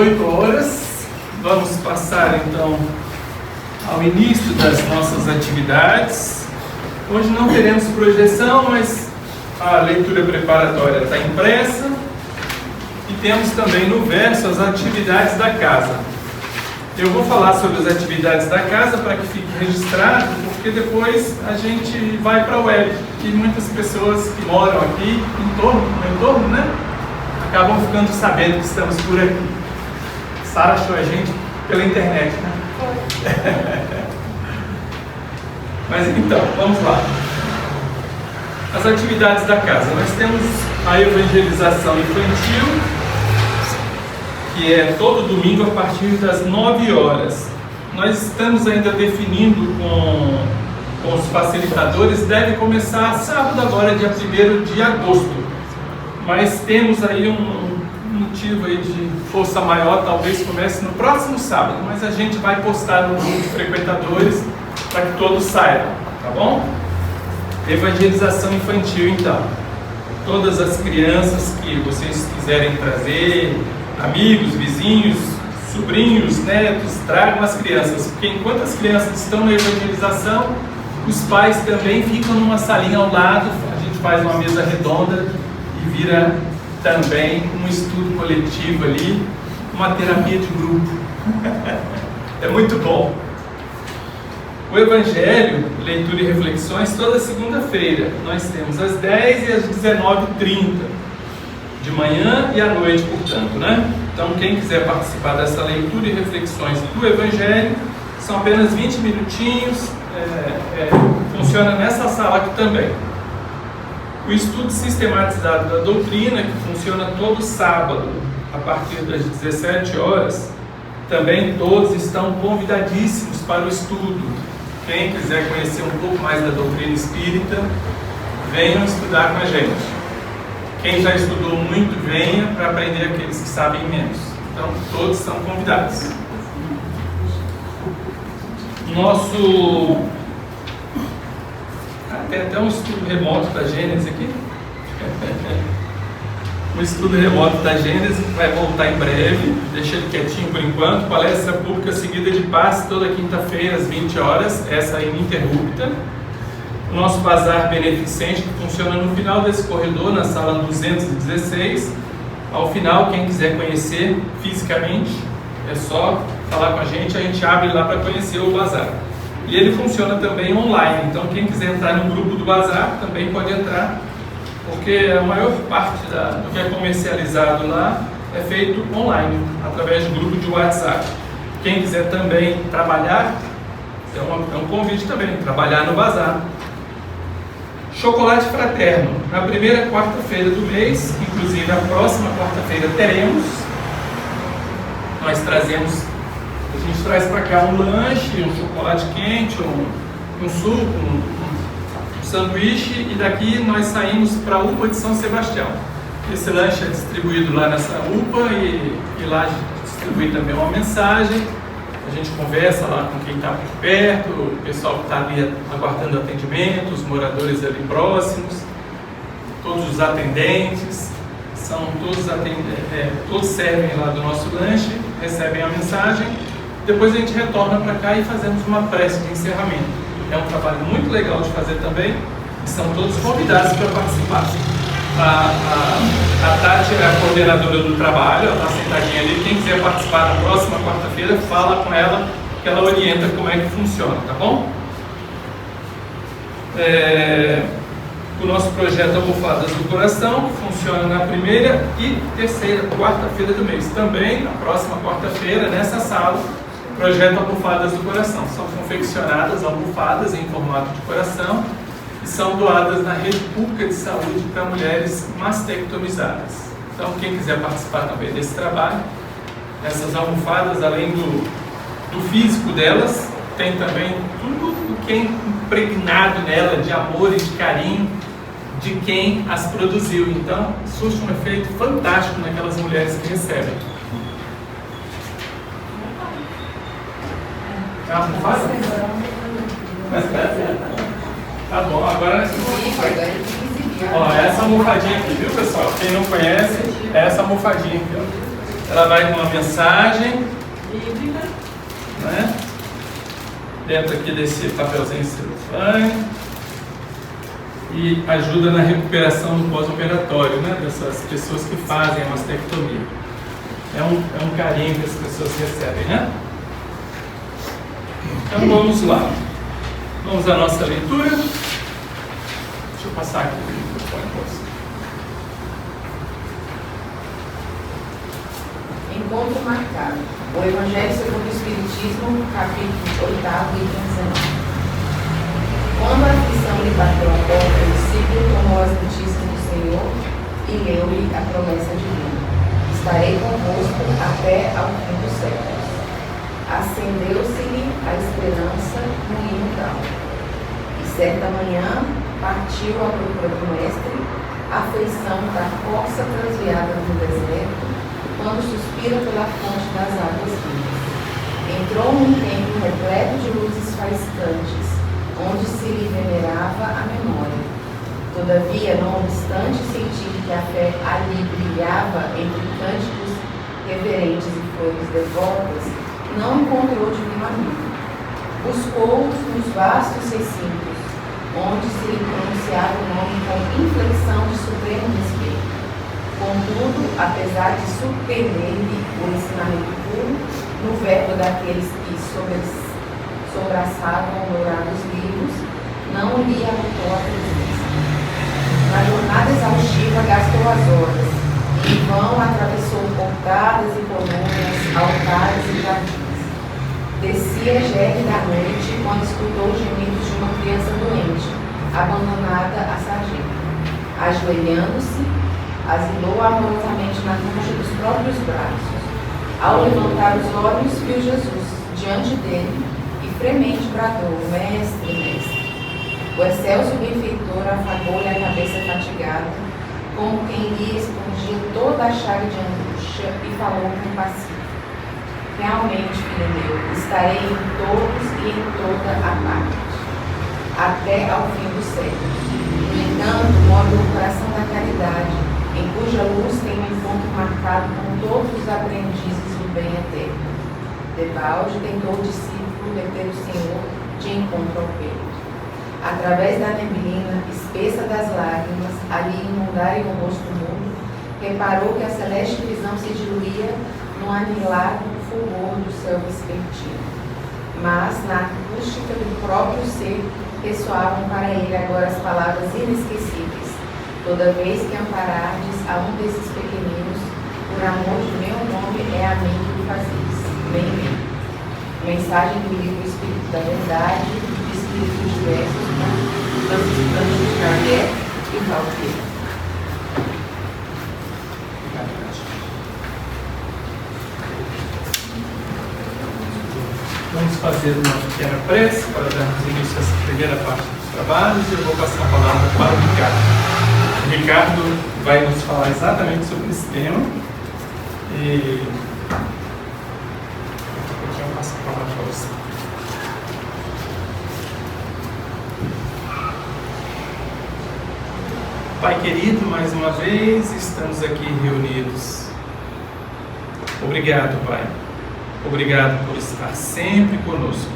18 horas. Vamos passar então ao início das nossas atividades. Hoje não teremos projeção, mas a leitura preparatória está impressa. E temos também no verso as atividades da casa. Eu vou falar sobre as atividades da casa para que fique registrado, porque depois a gente vai para a web. E muitas pessoas que moram aqui, no entorno, né? Acabam ficando sabendo que estamos por aqui. Sara achou a gente pela internet, né? Mas então, vamos lá. As atividades da casa. Nós temos a evangelização infantil, que é todo domingo a partir das 9 horas. Nós estamos ainda definindo com os facilitadores, deve começar sábado agora, dia 1º de agosto. Mas temos aí um motivo aí de força maior, talvez comece no próximo sábado, mas a gente vai postar no grupo de frequentadores para que todos saibam, tá bom? Evangelização infantil, então. Todas as crianças que vocês quiserem trazer, amigos, vizinhos, sobrinhos, netos, tragam as crianças, porque enquanto as crianças estão na evangelização, os pais também ficam numa salinha ao lado, a gente faz uma mesa redonda e vira também um estudo coletivo ali, uma terapia de grupo. É muito bom. O Evangelho, leitura e reflexões, toda segunda-feira. Nós temos às 10 e às 19h30, de manhã e à noite, portanto, né? Então, quem quiser participar dessa leitura e reflexões do Evangelho, são apenas 20 minutinhos, funciona nessa sala aqui também. O estudo sistematizado da doutrina, que funciona todo sábado, a partir das 17 horas, também todos estão convidadíssimos para o estudo. Quem quiser conhecer um pouco mais da doutrina espírita, venham estudar com a gente. Quem já estudou muito, venha para aprender aqueles que sabem menos. Então, todos são convidados. Tem até um estudo remoto da Gênesis aqui. O estudo remoto da Gênesis vai voltar em breve. Deixa ele quietinho por enquanto. Palestra pública seguida de passe toda quinta-feira às 20 horas. Essa é ininterrupta. O nosso bazar beneficente, que funciona no final desse corredor, na sala 216. Ao final, quem quiser conhecer fisicamente, é só falar com a gente abre lá para conhecer o bazar. E ele funciona também online, então quem quiser entrar no grupo do bazar também pode entrar, porque a maior parte do que é comercializado lá é feito online, através do grupo de WhatsApp. Quem quiser também trabalhar, é um convite também, trabalhar no bazar. Chocolate fraterno, na primeira quarta-feira do mês, inclusive a próxima quarta-feira teremos, nós trazemos, a gente traz para cá um lanche, um chocolate quente, um suco, um sanduíche, e daqui nós saímos para a UPA de São Sebastião. Esse lanche é distribuído lá nessa UPA e lá a gente distribui também uma mensagem. A gente conversa lá com quem está por perto, o pessoal que está ali aguardando atendimento, os moradores ali próximos, todos os atendentes, todos servem lá do nosso lanche, recebem a mensagem, depois a gente retorna para cá e fazemos uma prece de encerramento. É um trabalho muito legal de fazer também, e são todos convidados para participar. A Tati é a coordenadora do trabalho, ela está sentadinha ali. Quem quiser participar na próxima quarta-feira, fala com ela, que ela orienta como é que funciona, tá bom? O nosso projeto Almofadas do Coração, que funciona na primeira e terceira quarta-feira do mês. Também, na próxima quarta-feira, nessa sala, projeto Almofadas do Coração. São confeccionadas almofadas em formato de coração, e são doadas na rede pública de saúde para mulheres mastectomizadas. Então, quem quiser participar também desse trabalho, essas almofadas, além do físico delas, tem também tudo o que é impregnado nela de amor e de carinho de quem as produziu. Então, surge um efeito fantástico naquelas mulheres que recebem. É uma almofada? Tá bom, agora ó, essa almofadinha aqui, viu pessoal? Quem não conhece, é essa almofadinha aqui, ó. Ela vai com uma mensagem bíblica, né? Dentro aqui desse papelzinho celofane, e ajuda na recuperação do pós-operatório, né? Dessas pessoas que fazem a mastectomia. É um carinho que as pessoas recebem, né? Então vamos lá. Vamos à nossa leitura. Deixa eu passar aqui o microfone para você. Encontro marcado. O Evangelho segundo o Espiritismo, capítulo 8 e 19. Quando a aflição lhe bateu a porta, o discípulo tomou as notícias do Senhor e leu-lhe a promessa divina: estarei convosco até ao fim dos séculos. Acendeu-se-lhe a esperança no hino tal. E certa manhã partiu à procura do Mestre, a feição da corça transviada no deserto, quando suspira pela fonte das águas vivas. Entrou num templo repleto de luzes faiscantes, onde se lhe venerava a memória. Todavia, não obstante sentir que a fé ali brilhava entre cânticos reverentes e flores devotas, não encontrou divino amigo. Buscou-os nos vastos recintos, onde se lhe pronunciava o nome com inflexão de supremo respeito. Contudo, apesar de surpreender-lhe o ensinamento puro, no verbo daqueles que sobraçavam dourados livros, não lhe anotou a presença. Na jornada exaustiva gastou as horas, e em vão atravessou portadas e colunas, altares e jardins. Descia gélida à noite quando escutou os gemidos de uma criança doente, abandonada à sarjeta. Ajoelhando-se, asilou amorosamente na concha dos próprios braços. Ao levantar os olhos, viu Jesus diante dele e fremente bradou: Mestre, mestre. O excelso benfeitor afagou-lhe a cabeça fatigada, como quem lhe escondia toda a chaga de angústia, e falou compassivo: realmente, filho meu, estarei em todos e em toda a parte, até ao fim dos séculos. No entanto, moro no coração da caridade, em cuja luz tem um encontro marcado com todos os aprendizes do bem eterno. Debalde tentou o discípulo meter o Senhor de encontro ao peito. Através da neblina espessa das lágrimas, ali inundarem o rosto mudo, reparou que a celeste visão se diluía no anilado fulgor do céu vespertino. Mas, na acústica do próprio ser, ressoavam para ele agora as palavras inesquecíveis: toda vez que amparardes a um desses pequeninos, por amor de meu nome é a mim que fazeis. Bem-vindo. Mensagem do livro Espírito da Verdade, de Espíritos Diversos, Franciscano de Xavier e Valqueira. Vamos fazer uma pequena prece para darmos início a essa primeira parte dos trabalhos, e eu vou passar a palavra para o Ricardo. O Ricardo vai nos falar exatamente sobre esse tema, e eu passo a palavra para você. Pai querido, mais uma vez estamos aqui reunidos. Obrigado, Pai. Obrigado por estar sempre conosco.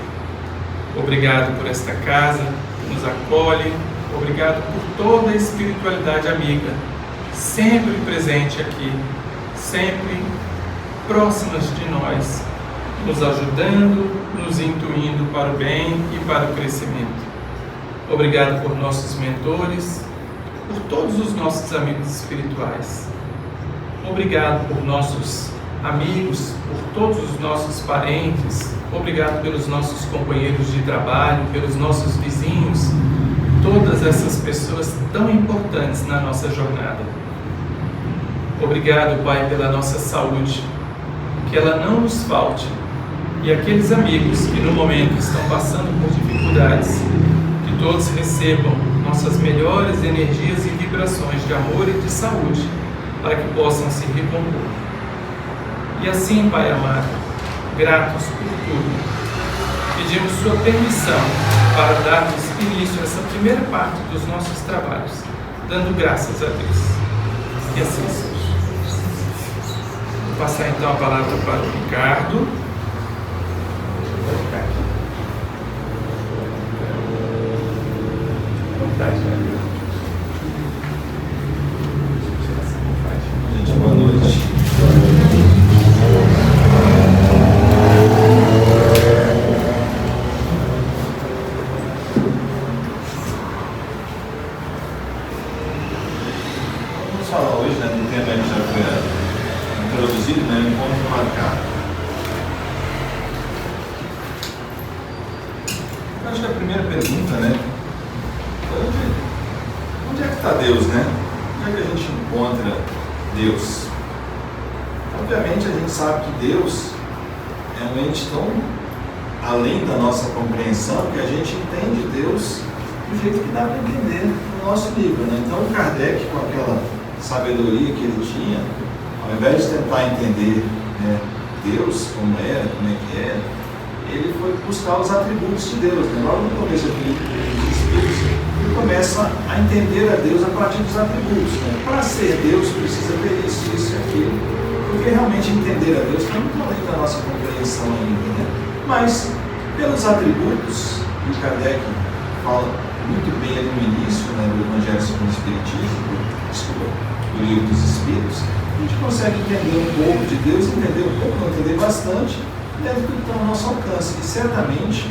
Obrigado por esta casa que nos acolhe. Obrigado por toda a espiritualidade amiga, sempre presente aqui, sempre próximas de nós, nos ajudando, nos intuindo para o bem e para o crescimento. Obrigado por nossos mentores, por todos os nossos amigos espirituais. Obrigado por nossos amigos, por todos os nossos parentes. Obrigado pelos nossos companheiros de trabalho, pelos nossos vizinhos, todas essas pessoas tão importantes na nossa jornada. Obrigado, Pai, pela nossa saúde, que ela não nos falte, e aqueles amigos que no momento estão passando por dificuldades, que todos recebam nossas melhores energias e vibrações de amor e de saúde, para que possam se recompor. E assim, Pai amado, gratos por tudo, pedimos Sua permissão para darmos início a essa primeira parte dos nossos trabalhos, dando graças a Deus. E assim seja. Vou passar então a palavra para o Ricardo. Vou ficar aqui. Gente, boa noite. Vamos falar hoje, né, do tema que já foi introduzido, né, o encontro marcado. Eu acho que a primeira pergunta, né, onde é que está Deus, né? Onde é que a gente encontra Deus? Obviamente a gente sabe que Deus é um ente tão além da nossa compreensão que a gente entende Deus do jeito que dá para entender no nosso nível, né? Então Kardec, com aquela sabedoria que ele tinha, ao invés de tentar entender, né, Deus, como era, como é que era, ele foi buscar os atributos de Deus, né? Logo no começo do livro dos Espíritos, ele começa a entender a Deus a partir dos atributos, né? Para ser Deus precisa ter isso, isso e aquilo, porque realmente entender a Deus está muito além da nossa compreensão ainda, né? Mas pelos atributos, e o Kardec fala muito bem ali no início, né, do Evangelho segundo o Espiritismo, do Livro dos Espíritos, a gente consegue entender um pouco de Deus, entender um pouco, não entender bastante, dentro do que está ao nosso alcance, e certamente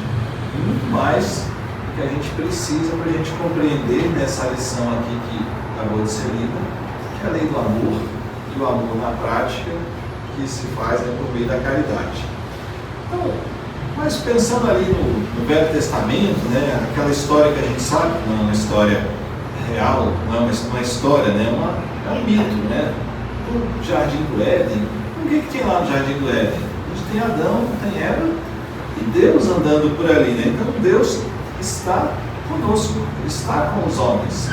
muito mais do que a gente precisa para a gente compreender nessa lição aqui que acabou de ser lida, que é a lei do amor, e o amor na prática que se faz, né, por meio da caridade. Então, mas pensando ali no Velho Testamento, né, aquela história que a gente sabe, não é uma história real, não é uma história, né, é um mito, né, do Jardim do Éden. O que tem lá no Jardim do Éden? A gente tem Adão, tem Eva e Deus andando por ali, né? Então Deus está conosco, Ele está com os homens,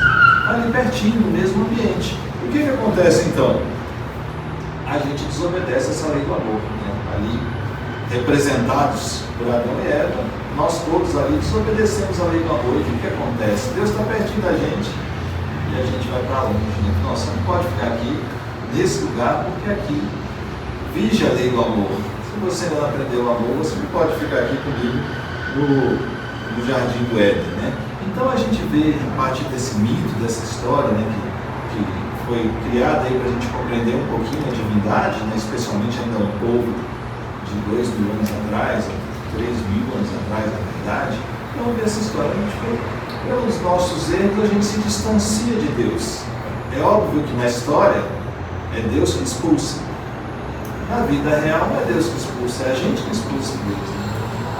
ali pertinho, no mesmo ambiente. O que acontece então? A gente desobedece essa lei do amor, né? Ali representados por Adão e Eva, nós todos ali desobedecemos a lei do amor. E o que acontece? Deus está pertinho da gente e a gente vai para longe, né? Nossa, não pode ficar aqui nesse lugar, porque aqui vige a lei do amor. Se você ainda não aprendeu o amor, você não pode ficar aqui comigo no Jardim do Éden, né? Então a gente vê, a partir desse mito, dessa história, né, que foi criada aí para a gente compreender um pouquinho a divindade, né, especialmente ainda um povo de 2.000 anos atrás, 3.000 anos atrás, na verdade. Então ver essa história, a gente vê, pelos nossos erros, a gente se distancia de Deus. É óbvio que na história é Deus que expulsa. Na vida real não é Deus que expulsa, é a gente que expulsa Deus, né?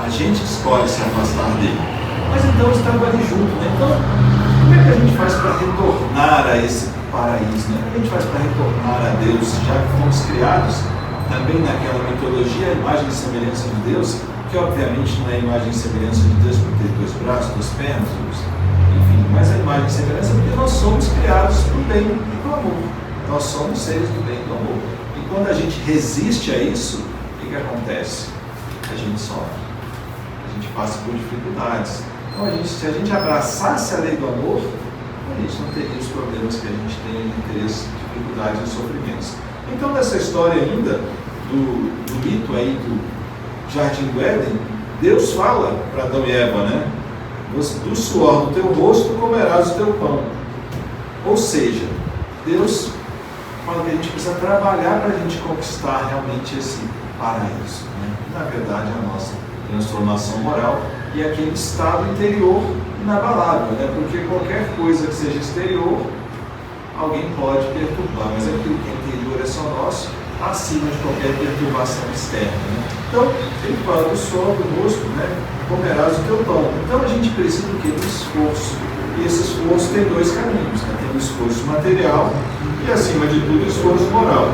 A gente que escolhe se afastar dele. Mas então estamos ali junto, né? Então, como é que a gente faz para retornar a esse paraíso, né? Como é que a gente faz para retornar a Deus, já que fomos criados também naquela mitologia, a imagem e semelhança de Deus, que obviamente não é a imagem e semelhança de Deus por ter 2 braços, 2 pernas, enfim, mas a imagem e semelhança porque nós somos criados para o bem e para o amor. Nós somos seres do bem e do amor. E quando a gente resiste a isso, o que acontece? A gente sofre. A gente passa por dificuldades. Então, se a gente abraçasse a lei do amor, a gente não teria os problemas que a gente tem, interesse, dificuldades e sofrimentos. Então, nessa história ainda, do mito aí do Jardim do Éden, Deus fala para Adão e Eva, né? Do suor do teu rosto comerás o teu pão. Ou seja, Deus fala que a gente precisa trabalhar para a gente conquistar realmente esse paraíso, né? Na verdade, a nossa transformação moral e aquele estado interior inabalável, né? Porque qualquer coisa que seja exterior, alguém pode perturbar, mas aquilo que é interior é só nosso, acima de qualquer perturbação externa, né? Então, ele fala do suor do rosto, né? Comerás o teu pão. Então, a gente precisa do quê? Do esforço. E esse esforço tem 2 caminhos, né? Tem o esforço material e, acima de tudo, o esforço moral.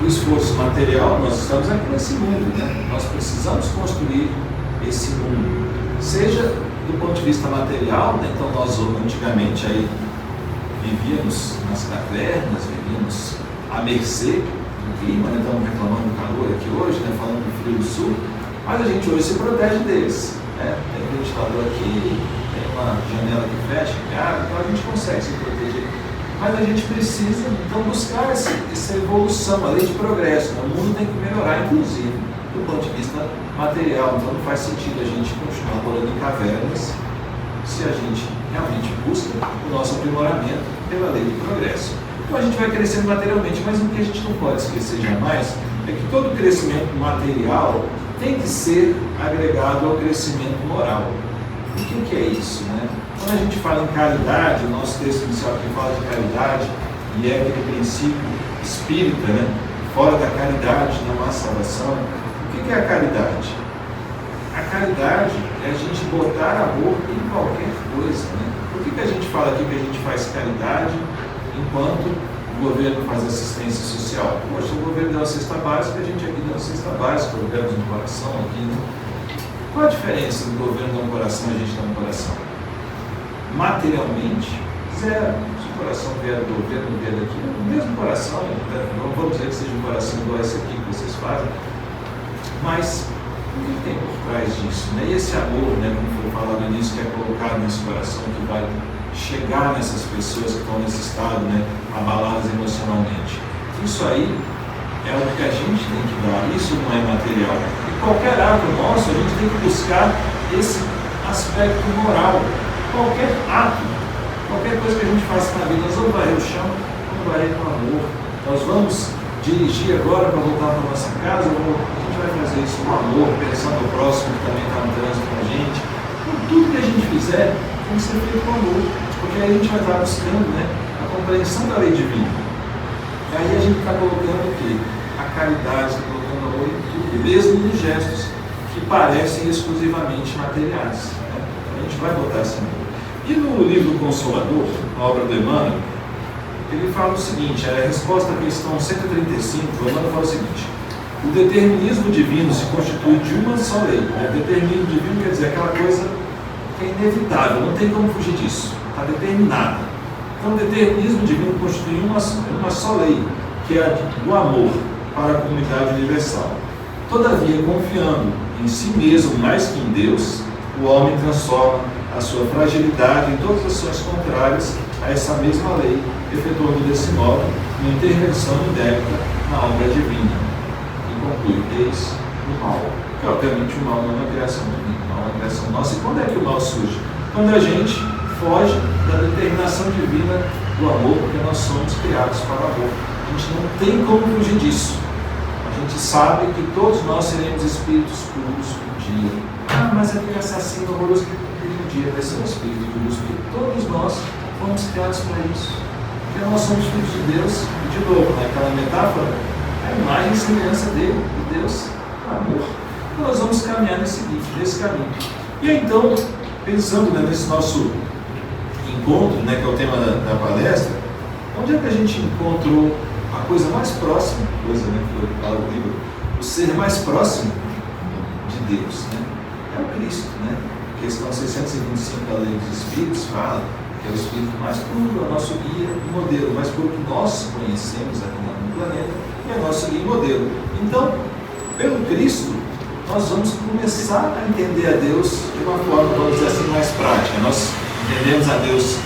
O esforço material, nós estamos aqui nesse mundo, né? Nós precisamos construir esse mundo, seja do ponto de vista material, né? Então nós antigamente aí vivíamos nas cavernas, vivíamos à mercê do clima, né? Estamos reclamando do calor aqui hoje, né? Falando do frio do sul, mas a gente hoje se protege deles, né? Tem um ventilador aqui, tem uma janela que fecha, que abre, então a gente consegue se proteger. Mas a gente precisa, então, buscar essa evolução, a lei de progresso. Né? O mundo tem que melhorar, inclusive, do ponto de vista material. Então, não faz sentido a gente continuar morando em cavernas se a gente realmente busca o nosso aprimoramento pela lei de progresso. Então, a gente vai crescendo materialmente, mas o que a gente não pode esquecer jamais é que todo crescimento material tem que ser agregado ao crescimento moral. O que é isso, né? Quando a gente fala em caridade, o nosso texto inicial aqui fala de caridade, e é aquele princípio espírita, né? Fora da caridade não há salvação. O que é a caridade? A caridade é a gente botar amor em qualquer coisa, né? Por que a gente fala aqui que a gente faz caridade enquanto o governo faz assistência social? Poxa, o governo deu uma cesta básica, a gente aqui deu uma cesta básica, colocamos no coração aqui, né? Qual a diferença do governo dar um coração e a gente dar um coração? Materialmente, zero. Se o coração vier do governo, vier daqui, é o mesmo coração, né? Não vamos dizer que seja um coração igual esse aqui que vocês fazem, mas o que tem por trás disso? Né? E esse amor, né, como foi falado no início, que é colocado nesse coração, que vai chegar nessas pessoas que estão nesse estado, né, abaladas emocionalmente. Isso aí é o que a gente tem que dar, isso não é material. E qualquer ato nosso, a gente tem que buscar esse aspecto moral. Qualquer ato, qualquer coisa que a gente faça na vida, nós vamos varrer o chão, vamos varrer com amor. Nós vamos dirigir agora para voltar para a nossa casa, a gente vai fazer isso com amor, pensando no próximo que também está no trânsito com a gente. Então, tudo que a gente fizer tem que ser feito com amor, porque aí a gente vai estar buscando, né, a compreensão da lei divina. E aí a gente está colocando o quê? A caridade, está colocando amor em tudo, mesmo nos gestos que parecem exclusivamente materiais. Né? A gente vai botar esse amor. E no livro Consolador, a obra do Emmanuel, ele fala o seguinte, a resposta à questão 135, o Emmanuel fala o seguinte: o determinismo divino se constitui de uma só lei. Né? Determinismo divino quer dizer aquela coisa que é inevitável, não tem como fugir disso, está determinada. Então o determinismo divino constitui uma só lei, que é a do amor para a comunidade universal. Todavia, confiando em si mesmo mais que em Deus, o homem transforma a sua fragilidade em todas as ações contrárias a essa mesma lei, efetuando desse modo uma intervenção indébita na obra divina. E conclui: eis o mal. Que obviamente o mal não é uma criação divina, o mal é uma criação nossa. E quando é que o mal surge? Quando a gente foge da determinação divina do amor, porque nós somos criados para o amor. A gente não tem como fugir disso. A gente sabe que todos nós seremos espíritos puros um dia. Ah, mas aquele assassino horroroso que um dia vai ser um espírito de luz, porque todos nós fomos criados para isso. Porque nós somos filhos de Deus, e de novo, naquela metáfora, a imagem e semelhança dele, de Deus, o amor. Então nós vamos caminhar nesse caminho. E aí, então, pensando, né, nesse nosso encontro, né, que é o tema da palestra, onde é que a gente encontrou a coisa mais próxima, né, que fala o livro, o ser mais próximo de Deus, né? É o Cristo, né? A questão 625 da Lei dos Espíritos fala que é o Espírito mais puro, é o nosso guia e modelo, mais puro que nós conhecemos aqui no planeta, e é o nosso guia e modelo. Então, pelo Cristo, nós vamos começar a entender a Deus de uma forma, vamos dizer assim, mais prática. Nós entendemos a Deus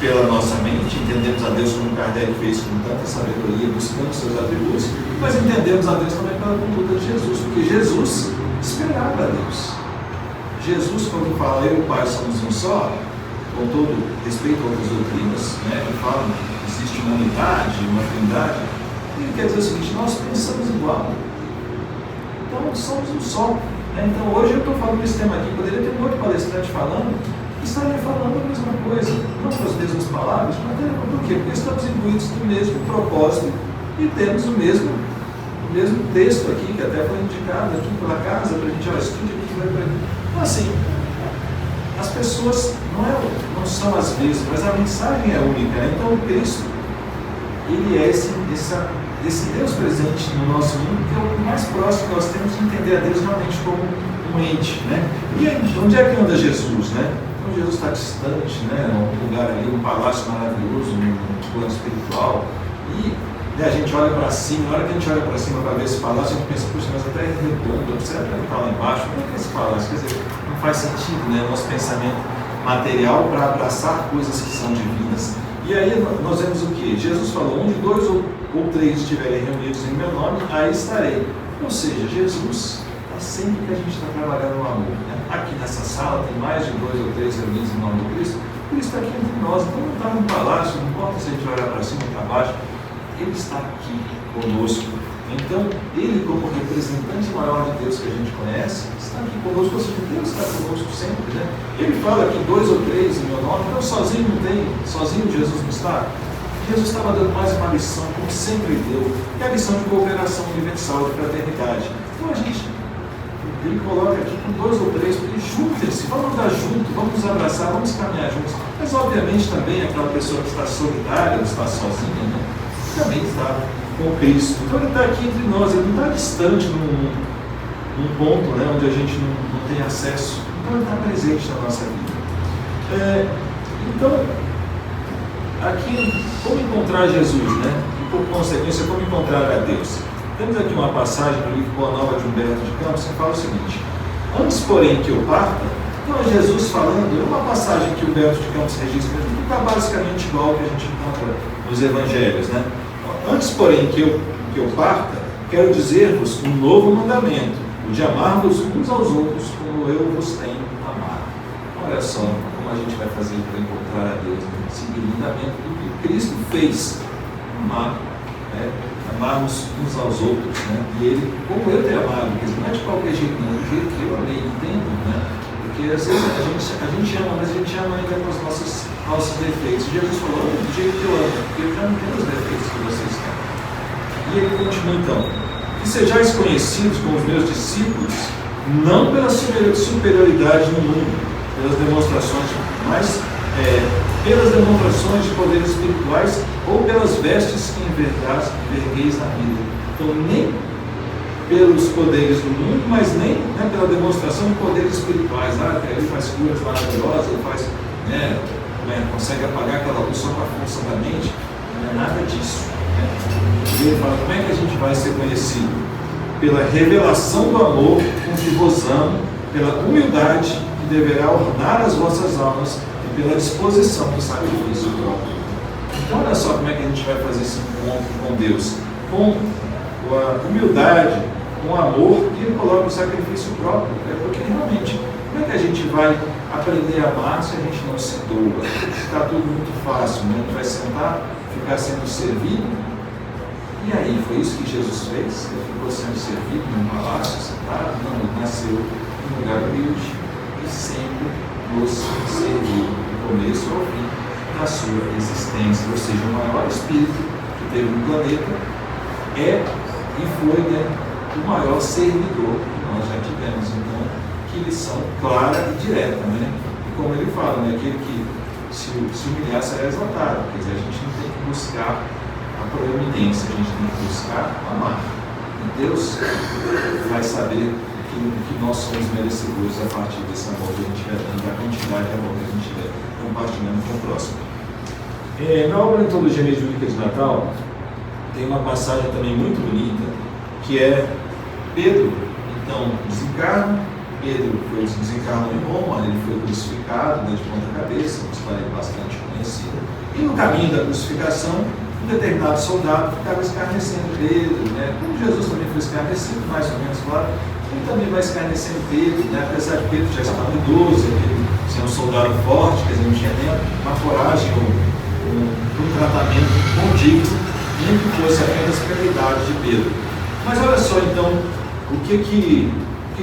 pela nossa mente, entendemos a Deus como Kardec fez com tanta sabedoria, buscando seus atributos, mas entendemos a Deus também pela conduta de Jesus, porque Jesus esperava a Deus. Jesus, quando fala eu e o Pai somos um só, com todo respeito a outras doutrinas, né, que falam que existe uma unidade, uma trindade, ele quer dizer o seguinte: nós pensamos igual. Então somos um só. Né? Então hoje eu estou falando desse tema aqui, poderia ter um outro palestrante falando, estaria falando a mesma coisa, não com as mesmas palavras, mas por quê? Porque estamos imbuídos do mesmo propósito e temos o mesmo texto aqui, que até foi indicado aqui pela casa, para a gente, estude aqui, vai para aqui. Então assim, as pessoas não são as mesmas, mas a mensagem é única. Né? Então o Cristo, ele é esse Deus presente no nosso mundo, que é o mais próximo que nós temos de entender a Deus realmente como um ente. Né? E aí, onde é que anda Jesus? Né? Então Jesus está distante, né? Um lugar ali, um palácio maravilhoso, um plano espiritual, e a gente olha para cima. Na hora que a gente olha para cima para ver esse palácio, a gente pensa: puxa, mas até é redondo, será que ele está lá embaixo? O que é esse palácio? Quer dizer, não faz sentido, né? O nosso pensamento material para abraçar coisas que são divinas. E aí nós vemos o que? Jesus falou, onde 2 ou 3 estiverem reunidos em meu nome, aí estarei. Ou seja, Jesus está sempre que a gente está trabalhando no amor. Né? Aqui nessa sala tem mais de 2 ou 3 reunidos em nome de Cristo. Cristo está aqui entre nós, então não está no palácio, não importa se a gente vai olhar para cima ou para baixo, Ele está aqui conosco. Então, Ele, como representante maior de Deus que a gente conhece, está aqui conosco, ou seja, Deus está conosco sempre. Né? Ele fala que 2 ou 3 em meu nome, então sozinho não tem, sozinho Jesus não está. Jesus estava dando mais uma lição, como sempre deu, que é a lição de cooperação universal, de fraternidade. Então a gente, ele coloca aqui com 2 ou 3, porque juntem-se, vamos andar junto, vamos nos abraçar, vamos caminhar juntos. Mas obviamente também aquela pessoa que está solitária, que está sozinha, né, também está com Cristo. Então ele está aqui entre nós, ele não está distante num ponto, né, onde a gente não tem acesso. Então ele está presente na nossa vida. Então, aqui, como encontrar Jesus, né? E por consequência, como encontrar a Deus? Temos aqui uma passagem no livro Boa Nova de Humberto de Campos que fala o seguinte: antes, porém, que eu parta, então Jesus falando, é uma passagem que Humberto de Campos registra, que está basicamente igual ao que a gente encontra nos Evangelhos, né? Antes, porém, que eu parta, quero dizer-vos um novo mandamento, o de amar-vos uns aos outros como eu vos tenho amado. Olha só como a gente vai fazer para encontrar a Deus, né? Seguir o mandamento do que Cristo fez, amar, né? Amarmos uns aos outros, né? E Ele, como eu tenho amado, porque não é de qualquer jeito, não, do jeito que eu amei, entendo, né? Porque às vezes a gente ama, mas a gente ama ainda com os nossos defeitos. Jesus falou, do jeito que eu amo, porque eu já não tenho os defeitos que vocês têm. E Ele continua então: que sejais conhecidos como os meus discípulos, não pela superioridade no mundo, pelas demonstrações, mas pelas demonstrações de poderes espirituais ou pelas vestes que envergueis na vida. Então, nem pelos poderes do mundo, mas nem, né, pela demonstração de poderes espirituais. Ele faz curas maravilhosas, ele faz, consegue apagar aquela luz só com a força da mente. Não é nada disso. Né? E ele fala, como é que a gente vai ser conhecido? Pela revelação do amor com que vos amo, pela humildade que deverá ornar as vossas almas e pela disposição do sacrifício próprio. Então, olha só como é que a gente vai fazer esse encontro com Deus. Com a humildade, com o amor, e Ele coloca o sacrifício próprio. Porque realmente, como é que a gente vai aprender a amar se a gente não se doa? Está tudo muito fácil, né? A gente vai sentar, ficar sendo servido. E aí, foi isso que Jesus fez? Ele ficou sendo servido num palácio, sentado? Não, ele nasceu em um lugar humilde e sempre nos serviu, do começo ao fim da sua existência. Ou seja, o maior espírito que teve no planeta é e foi, né, o maior servidor que nós já tivemos. Então, que lição clara e direta, né? E como ele fala, né, aquele que se humilhar será exaltado. Quer dizer, a gente não tem que buscar a proeminência, a gente tem que buscar amar. E Deus vai saber que nós somos merecedores a partir desse amor que a gente vai dando, da quantidade de amor que a gente vai compartilhando com o próximo. Na obra Antologia Mediúnica de Natal, tem uma passagem também muito bonita, que é Pedro, então, desencarna. Pedro desencarnou em Roma, ele foi crucificado, né, de ponta cabeça, uma história bastante conhecida. E no caminho da crucificação, um determinado soldado ficava escarnecendo Pedro, né? Como Jesus também foi escarnecido, mais ou menos claro, ele também vai escarnecendo Pedro, né? Apesar de Pedro já estar idoso, ele ser um soldado forte, quer dizer, não tinha nem uma coragem ou um tratamento condigno, nem que fosse apenas pela idade de Pedro. Mas olha só então, o que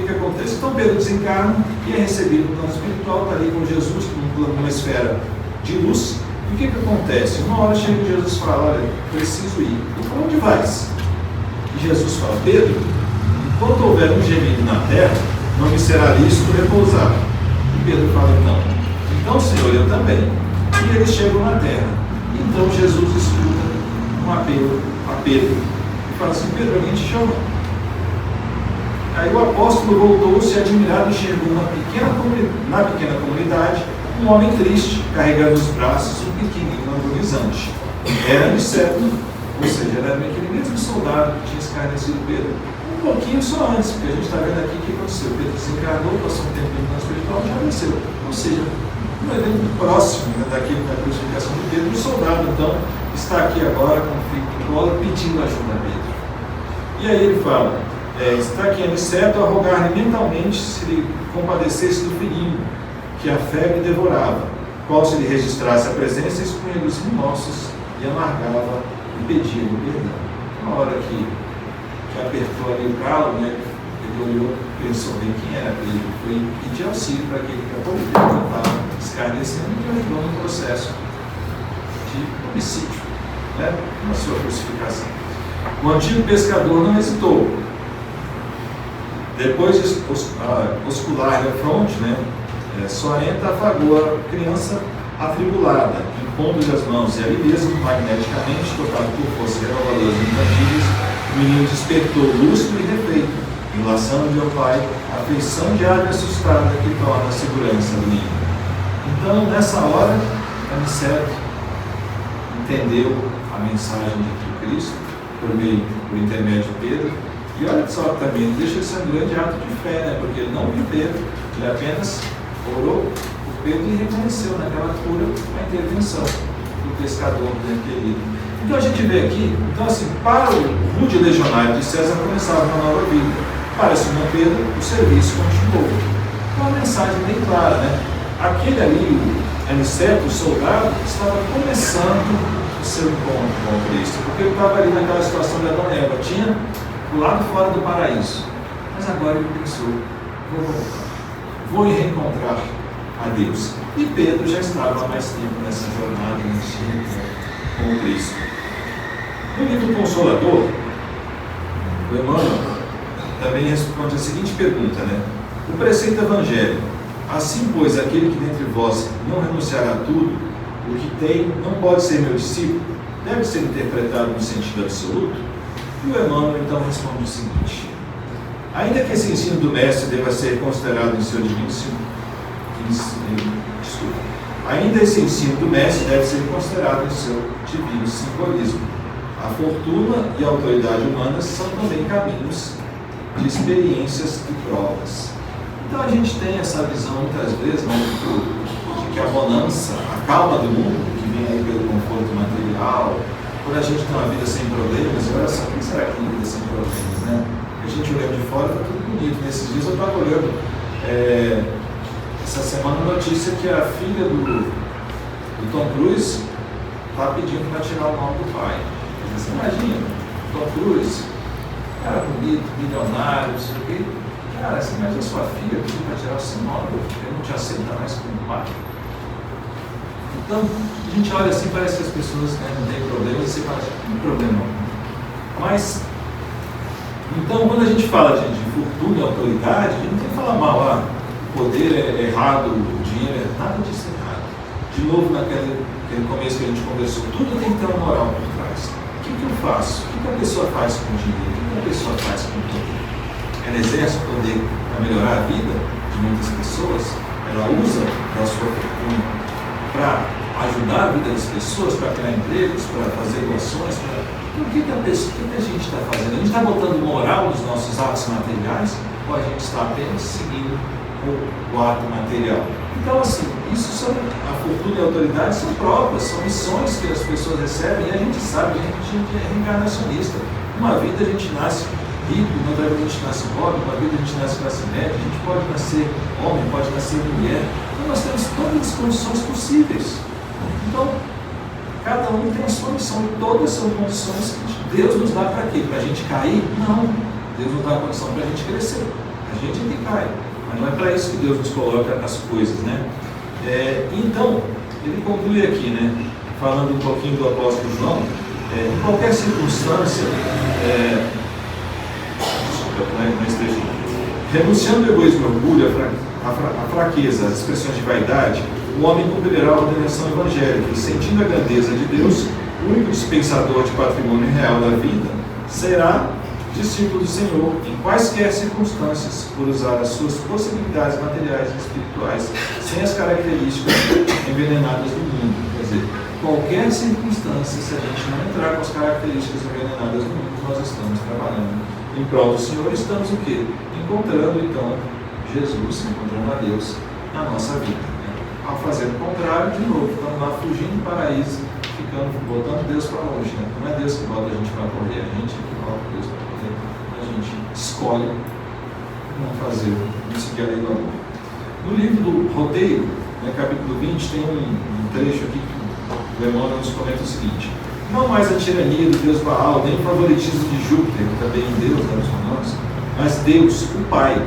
acontece? Então Pedro desencarna e é recebido no plano espiritual, está ali com Jesus, numa esfera de luz. E o que acontece? Uma hora chega e Jesus fala, olha, preciso ir. E para onde vais? E Jesus fala, Pedro, enquanto houver um gemido na terra, não me será lícito repousar. E Pedro fala, então Senhor, eu também. E eles chegam na terra. Então Jesus escuta um apelo a Pedro. E fala assim, Pedro, alguém te chama? Aí o apóstolo voltou-se admirado e enxergou na pequena comunidade um homem triste, carregando nos braços um pequenino agonizante. Era discípulo, ou seja, era aquele mesmo soldado que tinha escarnecido Pedro. Um pouquinho só antes, porque a gente está vendo aqui o que aconteceu. Pedro desencarnou, passou um tempo no plano espiritual e já venceu. Ou seja, um evento próximo, né, daquele da crucificação de Pedro. O soldado, então, está aqui agora com o filho de cola pedindo ajuda a Pedro. E aí ele fala, está aqui Aniceto a rogar-lhe mentalmente se lhe compadecesse do perigo que a febre devorava, qual se lhe registrasse a presença, expunha dos remorsos e amargava e pedia-lhe perdão. Na hora que apertou ali o calo, né, ele olhou, pensou bem quem era Pedro, foi pedir auxílio para aquele que a pouco tempo estava escarnecendo e ajudou no processo de homicídio, né, na sua crucificação. O antigo pescador não hesitou. Depois de oscular-lhe a fronte, né, Sorenta afagou a criança atribulada, impondo-lhe as mãos, e ali mesmo, magneticamente, tocado por forças renovadoras e intangíveis, o menino despertou lúcido e refeito, enlaçando-lhe ao pai a afeição de ave assustada que torna a segurança do ninho. Então, nessa hora, Aniceto entendeu a mensagem de Cristo por intermédio de Pedro. E olha só também, deixa de ser um grande ato de fé, né? Porque ele não viu Pedro, ele apenas orou por Pedro e reconheceu naquela cura a intervenção do pescador, né, querido. Então a gente vê aqui, então assim, para o rude legionário de César começava uma nova vida. Para Simão Pedro, o serviço continuou. Uma mensagem bem clara, né? Aquele ali, o Aniceto, o soldado, estava começando o seu encontro com Cristo, porque ele estava ali naquela situação de Adão e Eva, tinha do lado fora do paraíso. Mas agora ele pensou, vou voltar, vou reencontrar a Deus. E Pedro já estava há mais tempo nessa jornada, nesse encontro com Cristo. No livro Consolador, o Emmanuel também responde a seguinte pergunta, né? O preceito evangélico, assim pois aquele que dentre vós não renunciar a tudo o que tem, não pode ser meu discípulo, deve ser interpretado no sentido absoluto? E o Emmanuel então responde o seguinte: ainda que esse ensino do mestre deva ser considerado em seu divino ainda esse ensino do mestre deve ser considerado em seu divino simbolismo. A fortuna e a autoridade humanas são também caminhos de experiências e provas. Então a gente tem essa visão muitas vezes, né, de que a bonança, a calma do mundo, que vem aí pelo conforto material, por a gente ter uma vida sem problemas. E olha só, quem será que tem vida sem problemas, né? A gente olhando de fora está tudo bonito. Nesses dias eu estava olhando, essa semana, a notícia que a filha do Tom Cruise está pedindo para tirar o nome do pai. Você imagina, Tom Cruise, cara bonito, milionário, não sei o quê. Cara, você imagina a sua filha pedindo para tirar o seu nome, porque não te aceita mais como pai. Então, a gente olha assim, parece que as pessoas, né, não têm problemas, e você fala, não tem problema. Mas, então, quando a gente fala de fortuna e autoridade, a gente não tem que falar mal, o poder é errado, o dinheiro é nada disso é errado. De novo, naquele começo que a gente conversou, tudo tem que ter uma moral por trás. O que eu faço? O que a pessoa faz com o dinheiro? O que a pessoa faz com o poder? Ela exerce o poder para melhorar a vida de muitas pessoas? Ela usa da sua fortuna para ajudar a vida das pessoas, para criar empregos, para fazer doações? Então, o que a gente está fazendo? A gente está botando moral nos nossos atos materiais ou a gente está apenas seguindo o ato material? Então, assim, a fortuna e a autoridade são provas, são missões que as pessoas recebem, e a gente sabe, a gente é reencarnacionista. Uma vida a gente nasce rico, outra vida a gente nasce pobre, uma vida a gente nasce classe média, a gente pode nascer homem, pode nascer mulher. Então nós temos todas as condições possíveis. Então, cada um tem a sua missão, e todas são condições que Deus nos dá para quê? Para a gente cair? Não. Deus nos dá a condição para a gente crescer. A gente é que cai. Mas não é para isso que Deus nos coloca as coisas, né? Então, ele conclui aqui, né? Falando um pouquinho do apóstolo João, em qualquer circunstância, renunciando ao egoísmo e orgulho, a fraqueza, as expressões de vaidade, o homem cumprirá a ordenação evangélica e, sentindo a grandeza de Deus, o único dispensador de patrimônio real da vida, será discípulo do Senhor em quaisquer circunstâncias, por usar as suas possibilidades materiais e espirituais, sem as características envenenadas do mundo. Quer dizer, qualquer circunstância, se a gente não entrar com as características envenenadas do mundo, nós estamos trabalhando em prol do Senhor. Estamos o quê? Encontrando então Jesus, encontrando a Deus na nossa vida. Ao fazer o contrário, de novo, estamos lá fugindo do paraíso, botando Deus para longe. Né? Não é Deus que bota a gente para correr, a gente que bota Deus para correr. A gente escolhe não fazer, não seguir a lei do amor. No livro do Roteiro, né, capítulo 20, tem um trecho aqui que o Emmanuel nos comenta o seguinte: não mais a tirania do Deus Baal, nem o favoritismo de Júpiter, que também é um Deus dos romanos, mas Deus, o Pai,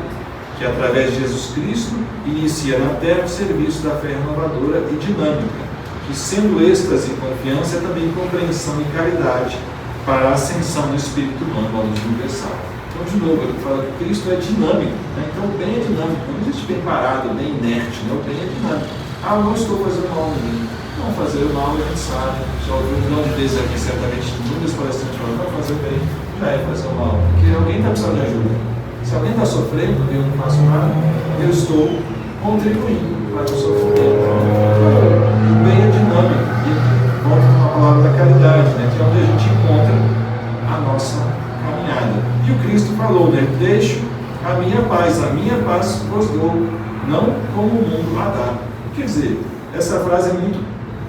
que através de Jesus Cristo inicia na terra o serviço da fé renovadora e dinâmica, que sendo êxtase e confiança é também compreensão e caridade para a ascensão do espírito humano ao universal. Então, de novo, ele fala que Cristo é dinâmico, né? Então o bem é dinâmico, não existe bem parado, bem inerte, né? O bem é dinâmico. Ah, eu não estou fazendo mal a ninguém. Não, fazer o mal a gente sabe, já ouviu um milhão de vezes aqui, certamente, muitos palestrantes falam, não, fazer o bem já é fazer o mal, porque alguém está precisando de ajuda. Se alguém está sofrendo, eu não faço nada, eu estou contribuindo para o sofrimento. O bem é dinâmico, e volta com a palavra da caridade, né? Que é onde a gente encontra a nossa caminhada. E o Cristo falou, né? Deixo a minha paz vos dou, não como o mundo a dá. Quer dizer, essa frase é muito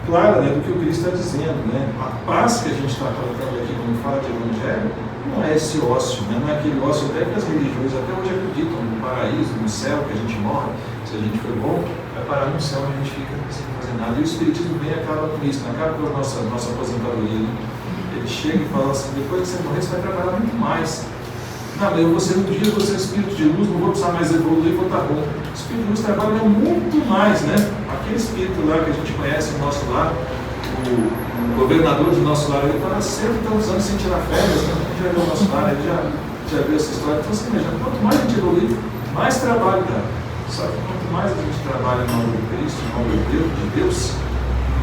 clara, né, do que o Cristo está dizendo, né? A paz que a gente está colocando aqui quando fala de evangelho não é esse ócio, né? Não é aquele ócio até que as religiões até hoje acreditam no paraíso, no céu, que a gente morre, se a gente for bom, vai parar no céu e a gente fica sem fazer nada. E o Espiritismo vem e acaba com isso, acaba com a nossa aposentadoria, né? Ele chega e fala assim, depois que você morrer, você vai trabalhar muito mais. Não, eu vou ser um dia, vou ser espírito de luz, não vou precisar mais evoluir, vou estar bom. O espírito de luz trabalha muito mais, né? Aquele espírito lá que a gente conhece no nosso lar, o governador do nosso lar, ele está sempre tantos anos sem tirar férias, né? A gente já viu o nosso lar, ele já viu essa história. Então, assim, imagina, quanto mais a gente evolui, mais trabalho dá. Só que quanto mais a gente trabalha no nome de Cristo, no nome de Deus,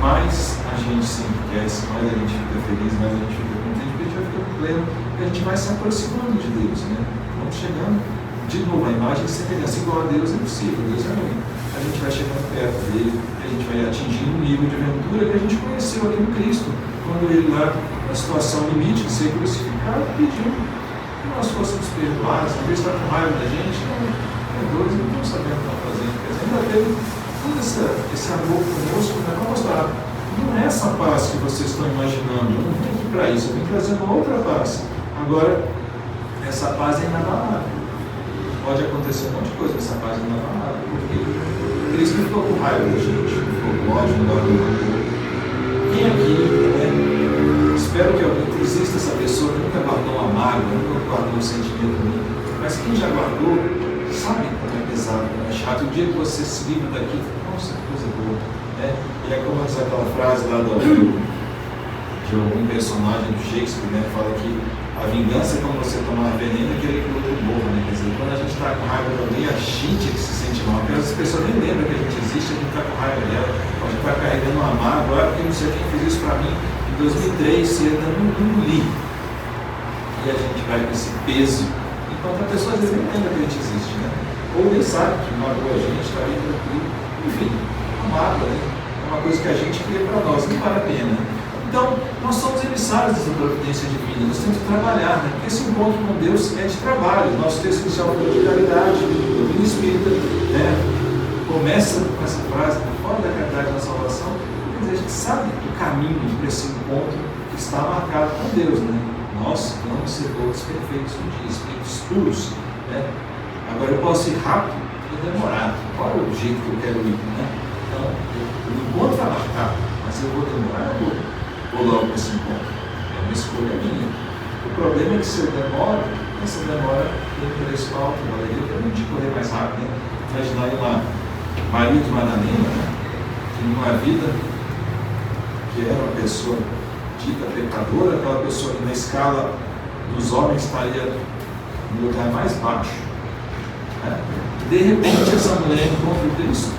mais a gente se enriquece, mais a gente fica feliz, mais a gente fica contente, porque a gente vai ficando pleno, e a gente vai se aproximando de Deus, né? Vamos chegando, de novo, a imagem e semelhança igual a Deus é possível, Deus é ruim. A gente vai chegando perto dele, a gente vai atingindo um nível de aventura que a gente conheceu aqui no Cristo, quando ele lá, na situação limite de ser crucificado, pediu que nós fôssemos perdoados, às vezes está com raiva da gente, não, perdoa, não estamos sabendo o que estão fazendo, quer dizer, ainda teve todo esse amor conosco, né? Vamos mostrar. Não é essa paz que vocês estão imaginando, eu não vim aqui para isso, eu vim trazer uma outra paz. Agora, essa paz é inabalável. Pode acontecer um monte de coisa, essa paz é inabalável, porque Cristo não ficou com raiva da gente, não ficou com ódio, não ficou com rancor. Quem aqui, né? Espero que alguém exista essa pessoa que nunca guardou uma mágoa, nunca guardou um sentimento ruim, mas quem já guardou, sabe como é pesado, como é chato. O dia que você se livra daqui, nossa, que coisa boa. Né? E é como diz aquela frase lá de algum personagem do Shakespeare, né? Fala que a vingança é como você tomar veneno e querer que o outro morra, né? Quer dizer, quando a gente está com raiva de alguém, a gente é que se sente mal. Porque as pessoas nem lembram que a gente existe, a gente está com raiva dela, a gente está carregando uma mágoa, porque não sei quem fez isso para mim em 2003, se ainda não li. E a gente vai com esse peso, enquanto a pessoa às vezes nem lembra que a gente existe, né? Ou nem sabe que magoou a gente, está bem tranquilo. Enfim, a mágoa, né? É uma coisa que a gente cria para nós, não vale a pena. Então, nós somos emissários dessa providência divina, nós temos que trabalhar, né? Porque esse encontro com Deus é de trabalho. Nosso texto inicial foi de caridade, do Divino Espírita, né? Começa com essa frase, fora da caridade na salvação, quer dizer, a gente sabe o caminho para esse encontro que está marcado com Deus, né? Nós vamos ser todos perfeitos um dia, espíritos puros, né? Agora eu posso ir rápido e demorado. Qual é o jeito que eu quero ir, né? Então, o encontro vai marcar, mas eu vou demorar ou vou logo para esse encontro? É uma escolha minha. O problema é que se eu demoro, essa demora tem preço alto, valeria para mim de correr mais rápido, né? Imaginar uma Maria de Madalena, né? Que numa vida que era uma pessoa dita pecadora, aquela pessoa que na escala dos homens estaria no lugar mais baixo. Né? De repente essa mulher encontra o Cristo,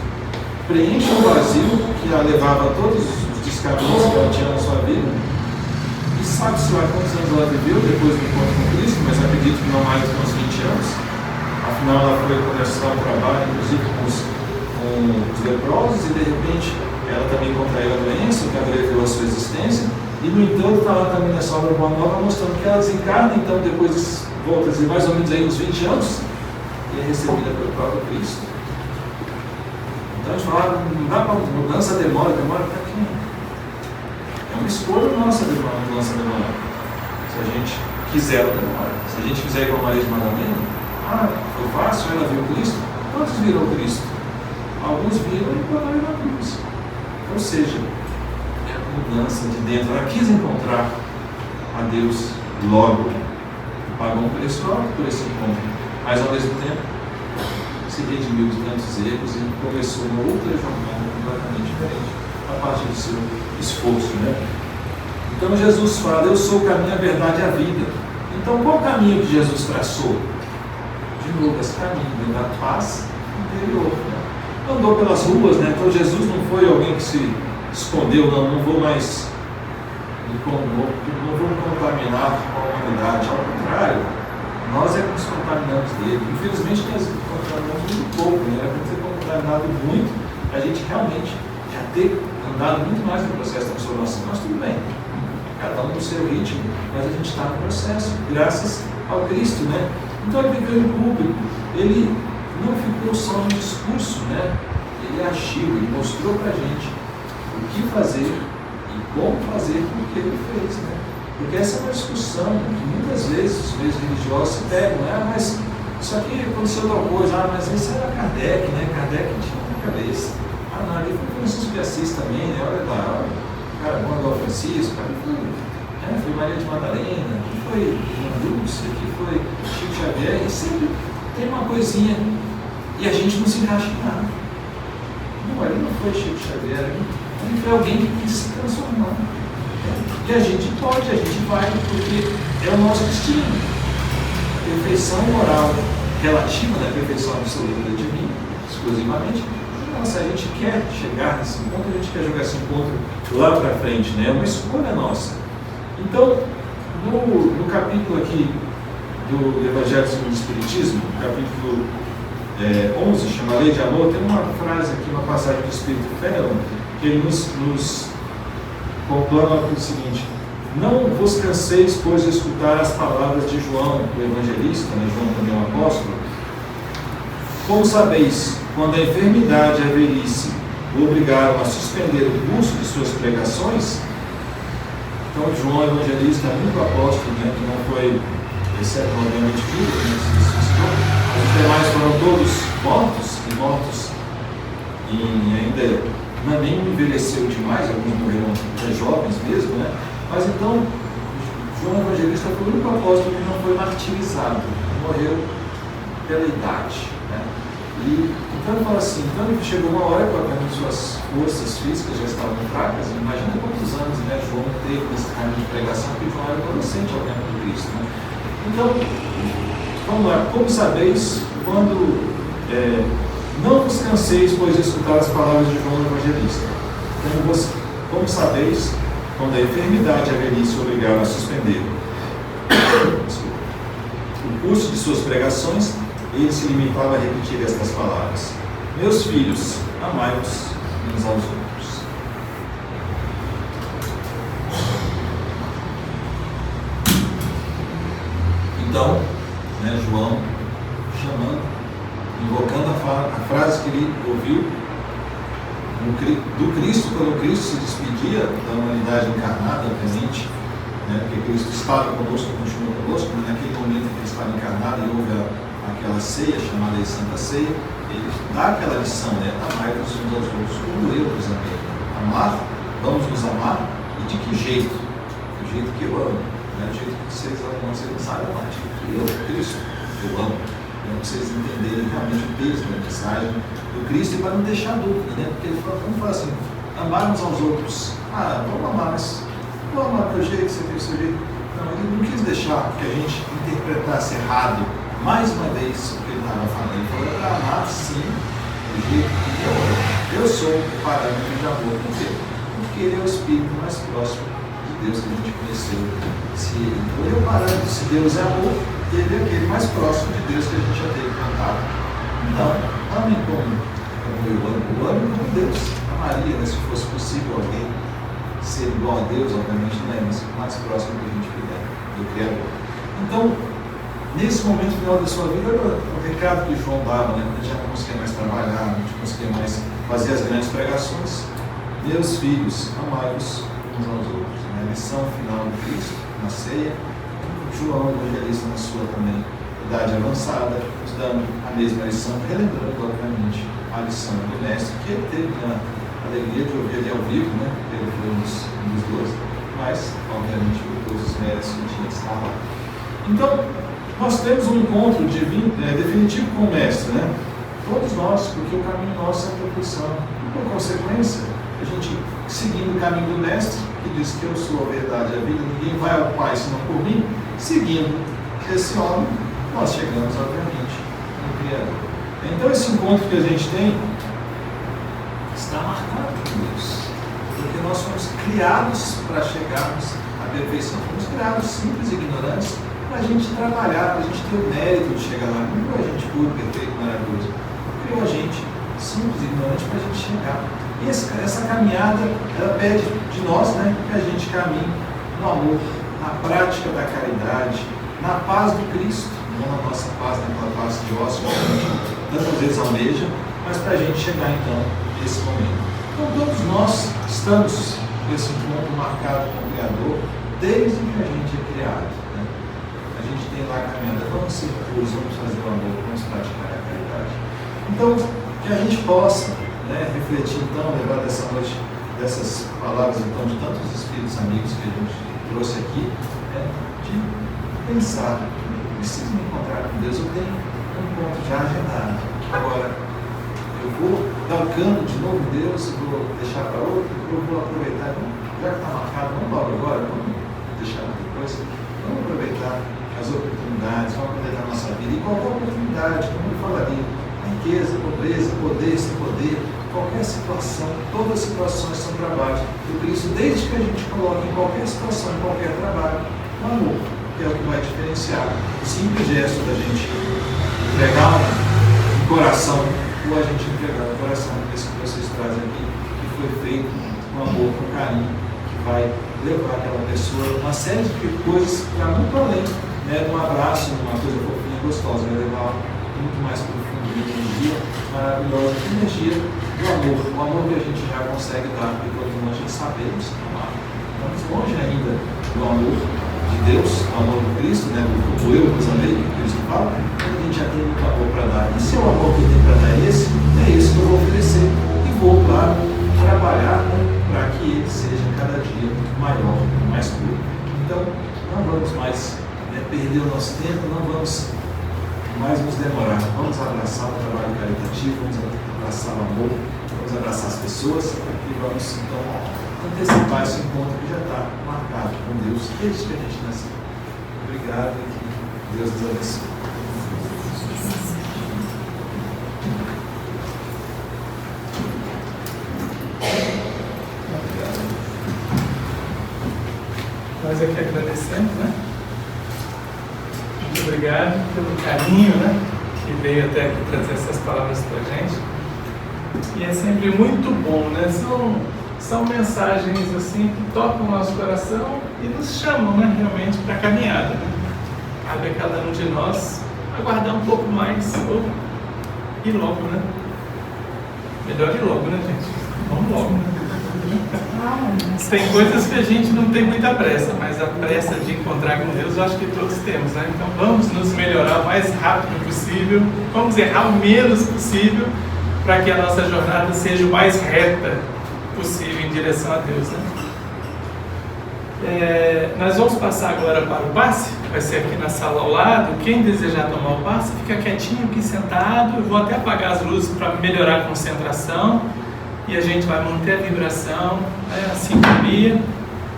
preenche um vazio que a levava a todos os descaminhos que ela tinha na sua vida, e sabe-se lá quantos anos ela viveu depois do encontro com Cristo, mas acredito que não mais do que uns 20 anos. Afinal, ela foi começar o trabalho, inclusive com os leprosos, e de repente ela também contraiu a doença, que abreviou a sua existência, e no entanto está lá também nessa obra Boa Nova mostrando que ela desencarna, então depois volta a dizer mais ou menos aí uns 20 anos, e é recebida pelo próprio Cristo. Então a gente fala, não dá para mudança, demora para quem? É uma escolha nossa de uma mudança demorar. Se a gente quiser, ela demora. Se a gente fizer igual a Maria de Madalena, foi fácil, ela viu Cristo. Quantos viram Cristo? Alguns viram e botaram na cruz. Ou seja, é a mudança de dentro. Ela quis encontrar a Deus logo. Pagou um preço alto por esse encontro. Mas ao mesmo tempo, se redimiu de tantos erros e começou uma outra jornada completamente diferente a partir do seu esforço, né? Então Jesus fala, eu sou o caminho, a verdade e a vida. Então qual o caminho que Jesus traçou? De novo, esse caminho da paz interior, né? Andou pelas ruas, né? Então Jesus não foi alguém que se escondeu, não vou mais não vou me contaminar com a humanidade. Ao contrário, nós é que nos contaminamos dele. Infelizmente nós nos contaminamos muito pouco, né? Era para ter contaminado muito, a gente realmente já ter andado muito mais no processo de transformação. Mas tudo bem, cada um no seu ritmo, mas a gente está no processo, graças ao Cristo, né? Então ele viveu em público, ele não ficou só no discurso, né? Ele agiu, ele mostrou para a gente o que fazer e como fazer com o que ele fez, né? Porque essa é uma discussão que muitas vezes os meios religiosos se pegam, né? Mas isso aqui aconteceu tal coisa, mas esse era Kardec, né? Kardec tinha na cabeça. Não, ali foi Francisco de Assis também, né? Olha lá, o cara bom igual Francisco, foi Maria de Madalena, que foi Dulce, que foi Chico Xavier, e sempre tem uma coisinha, e a gente não se encaixa em nada. Não, ele não foi Chico Xavier, ele foi alguém que quis se transformar. E a gente pode, a gente vai, porque é o nosso destino. A perfeição moral relativa, né? A perfeição absoluta divina, exclusivamente. Então, se a gente quer chegar nesse ponto, a gente quer jogar esse encontro lá para frente, né? É uma escolha nossa. Então, no capítulo aqui do Evangelho segundo o Espiritismo, capítulo 11, chama Lei de Amor, tem uma frase aqui, uma passagem do Espírito Félon, que ele nos conclama o seguinte: não vos canseis, pois, de escutar as palavras de João, o evangelista, né? João também é um apóstolo. Como sabeis, quando a enfermidade e a velhice o obrigaram a suspender o curso de suas pregações, então João evangelista é o único apóstolo, né, que não foi, exceto obviamente Judas, né, se suicidou. Os demais foram todos mortos, e ainda nem envelheceu demais, alguns morreram já jovens mesmo, né? Mas então, João evangelista foi o único apóstolo que não foi martirizado, morreu pela idade, né? E então ele fala assim, então chegou uma hora que suas forças físicas já estavam fracas. Imagina quantos anos, né, João teve nesse caminho de pregação, porque João era adolescente ao tempo de Cristo, né? Então, vamos lá, como sabeis, quando não vos canseis, pois, de escutar as palavras de João evangelista. Como sabeis, quando a enfermidade e a velhice obrigaram a suspender o curso de suas pregações, ele se limitava a repetir estas palavras: meus filhos, amai-vos uns aos outros. Então, né, João chamando, invocando a frase que ele ouviu do Cristo, quando Cristo se despedia da humanidade encarnada, obviamente, né, porque Cristo estava conosco, continua conosco, mas naquele momento em que ele estava encarnado e houve aquela ceia, chamada de Santa Ceia, ele dá aquela lição, né? Amai-vos uns aos outros, como eu vos amei. Amar, vamos nos amar, e de que jeito? Do jeito que eu amo, né? Do jeito que vocês amam, vocês não sabem amar, de que eu, Cristo, eu amo. Para vocês entenderem realmente o peso da mensagem do Cristo, e para não deixar dúvida, né? Porque ele fala, vamos falar assim, amar uns aos outros. Vamos amar, mas vou amar do meu jeito, você tem o seu jeito. Não, ele não quis deixar que a gente interpretasse errado mais uma vez o que ele estava falando. Ele falou para amar sim do jeito que eu amo. Eu sou o parâmetro de amor. Por quê? Porque ele é o espírito mais próximo de Deus que a gente conheceu. Então ele é o parâmetro. Se Deus é amor, ele é aquele mais próximo de Deus que a gente já teve contato. Então, amem como eu amo como Deus. Amaria, né, se fosse possível alguém ser igual a Deus, obviamente não é, mas o mais próximo que a gente puder do Criador. Então, nesse momento final da sua vida, o recado que João dava, né? Ele já não conseguia mais trabalhar, não conseguia mais fazer as grandes pregações. Meus filhos, amai-vos uns aos outros. A lição final de Cristo na ceia, João evangelista na sua também idade avançada, nos dando a mesma lição, relembrando obviamente a lição do mestre, que ele teve a alegria de ouvir ali ao vivo, né? Ele foi um dos dois, mas obviamente todos os méritos que tinha que estar lá. Então, nós temos um encontro definitivo com o mestre, né? Todos nós, porque o caminho nosso é a perfeição. E por consequência, a gente seguindo o caminho do mestre, que diz que eu sou a verdade e a vida, ninguém vai ao Pai senão por mim, seguindo esse homem, nós chegamos obviamente no Criador. Então esse encontro que a gente tem está marcado por Deus, porque nós fomos criados para chegarmos à perfeição. Fomos criados simples e ignorantes para a gente trabalhar, para a gente ter o mérito de chegar lá. Não criou a gente puro, perfeito, maravilhoso. Criou a gente simples e ignorante para a gente chegar. E essa caminhada, ela pede de nós, né, que a gente caminhe no amor, na prática da caridade, na paz do Cristo, não na nossa paz, naquela paz de ócio que a gente tantas vezes almeja, mas para a gente chegar então nesse momento. Então todos nós estamos nesse encontro marcado com o Criador desde que a gente é criado. Né? A gente tem lá a caminhada, vamos ser puros, vamos fazer o amor, vamos praticar a caridade. Então, que a gente possa, né, refletir então, levar dessa noite, dessas palavras então de tantos espíritos amigos que a gente trouxe aqui, de pensar, preciso me encontrar com Deus, eu tenho um encontro já agendado. Agora, eu vou dar o cano de novo em Deus, vou deixar para outro, eu vou aproveitar, já que está marcado, vamos logo agora, vamos deixar para depois, vamos aproveitar as oportunidades, vamos aproveitar a nossa vida, e qualquer oportunidade, como eu falaria, riqueza, pobreza, poder, sem poder, qualquer situação, todas as situações são trabalhos do Cristo, desde que a gente coloque em qualquer situação, em qualquer trabalho, o amor, que é o que vai diferenciar o simples gesto da gente entregar um coração, ou a gente entregar um coração, esse que vocês trazem aqui, que foi feito com amor, com carinho, que vai levar aquela pessoa uma série de coisas para muito além, né, de um abraço, uma coisa fofinha, gostosa, vai levar muito mais profundo, de energia maravilhosa, de energia do amor, o amor que a gente já consegue dar, porque todos nós já sabemos amar. Estamos longe ainda do amor de Deus, o amor do Cristo, né, do eu vos amei, que Cristo fala, mas a gente já tem muito amor para dar. E se o amor que eu tenho para dar é esse que eu vou oferecer. E vou, claro, trabalhar, né, para que ele seja cada dia maior, mais puro. Então, não vamos mais perder o nosso tempo, não vamos mais nos demorar. Vamos abraçar o trabalho caritativo, vamos abraçar o amor, vamos abraçar as pessoas e vamos, então, antecipar esse encontro que já está marcado com Deus desde que a gente nasceu. Obrigado e que Deus nos abençoe. Nós aqui agradecemos, né? Muito obrigado pelo carinho, né, que veio até aqui trazer essas palavras para a gente. E é sempre muito bom, né? São mensagens assim que tocam o nosso coração e nos chamam, né, realmente para a caminhada. Né? Cabe a cada um de nós aguardar um pouco mais ou ir logo, né? Melhor ir logo, né, gente? Vamos logo, né? Tem coisas que a gente não tem muita pressa, mas a pressa de encontrar com Deus eu acho que todos temos, né? Então vamos nos melhorar o mais rápido possível, vamos errar o menos possível para que a nossa jornada seja o mais reta possível em direção a Deus, né? Nós vamos passar agora para o passe, vai ser aqui na sala ao lado. Quem desejar tomar o passe, fica quietinho aqui sentado. Eu vou até apagar as luzes para melhorar a concentração. E a gente vai manter a vibração, né, a sintonia,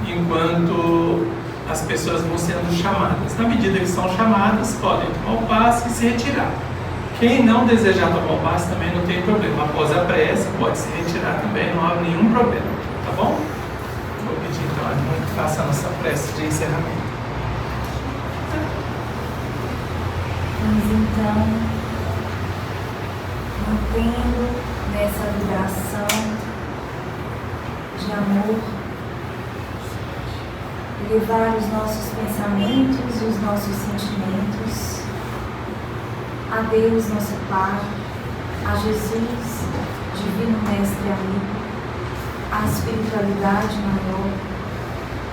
enquanto as pessoas vão sendo chamadas. Na medida que são chamadas, podem tomar o passe e se retirar. Quem não desejar tomar o passe também não tem problema. Após a prece, pode se retirar também, não há nenhum problema. Tá bom? Vou pedir então a irmã que faça a nossa prece de encerramento. Vamos então, mantendo nessa vibração de amor, levar os nossos pensamentos e os nossos sentimentos a Deus nosso Pai, a Jesus, Divino Mestre e amigo, a espiritualidade maior,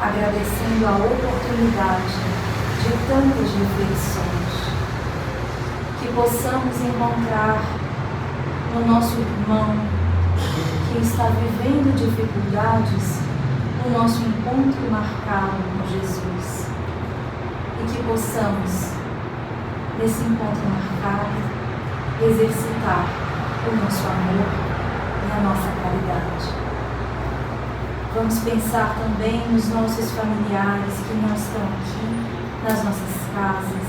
agradecendo a oportunidade de tantas reflexões, que possamos encontrar no nosso irmão que está vivendo dificuldades o nosso encontro marcado com Jesus, e que possamos, nesse encontro marcado, exercitar o nosso amor e a nossa caridade. Vamos pensar também nos nossos familiares que não estão aqui, nas nossas casas.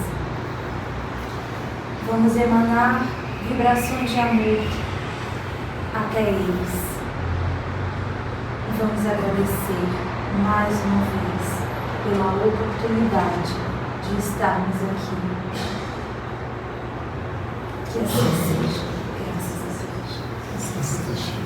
Vamos emanar vibrações de amor até eles. E vamos agradecer mais uma vez pela oportunidade de estarmos aqui. Que assim seja. Graças a Deus.